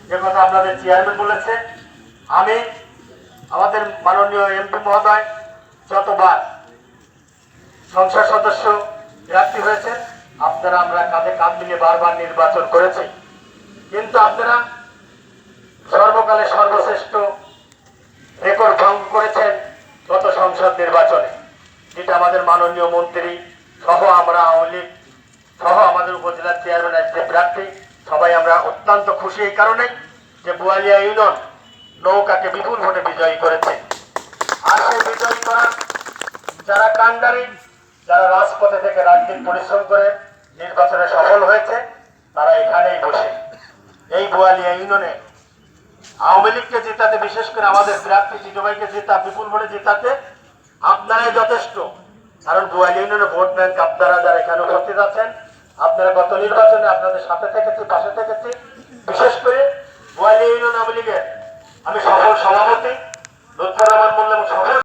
যে কথা আপনাদের চেয়ারম্যান বলেছে, আমি আমাদের মাননীয় এমপি মহোদয় যতবার সংসদ সদস্য প্রার্থী হয়েছে, আপনারা আমরা কাঁধে কাঁধ মিলিয়ে বারবার নির্বাচন করেছি, কিন্তু আপনারা সর্বকালে সর্বশ্রেষ্ঠ রেকর্ড ভঙ্গ করেছেন গত সংসদ নির্বাচনে, যেটা আমাদের মাননীয় মন্ত্রী সহ আমরা আওয়ামী লীগ সহ আমাদের উপজেলার চেয়ারম্যান যে প্রার্থী সবাই আমরা অত্যন্ত খুশি এই কারণে যে বোয়ালিয়া ইউনিয়ন নৌকাকে বিপুল ভোটে বিজয়ী করেছে। আর সেই বিজয়ী করা যারা কান্ডারি, যারা রাজপথে থেকে রাজনীতি পরিশ্রম করে নির্বাচনে সফল হয়েছে, তারা এখানেই বসে এই বোয়ালিয়া ইউনিয়নে আওয়ামী লীগকে জেতাতে, বিশেষ করে আমাদের প্রার্থী জিতু ভাইকে বিপুল ভোটে জেতাতে আপনারাই যথেষ্ট। কারণ বোয়ালিয়া ইউনিয়নে ভোট ব্যাংক আপনারা যারা এখানে উপস্থিত আছেন, আপনারা গত নির্বাচনে আপনাদের সাথে থেকেছি, পাশে থেকেছি। বিশেষ করে বোয়ালিয়া ইউনিয়ন আওয়ামী লীগের আমি সফল সভাপতি লুৎফর রহমান মোল্লা এবং সফল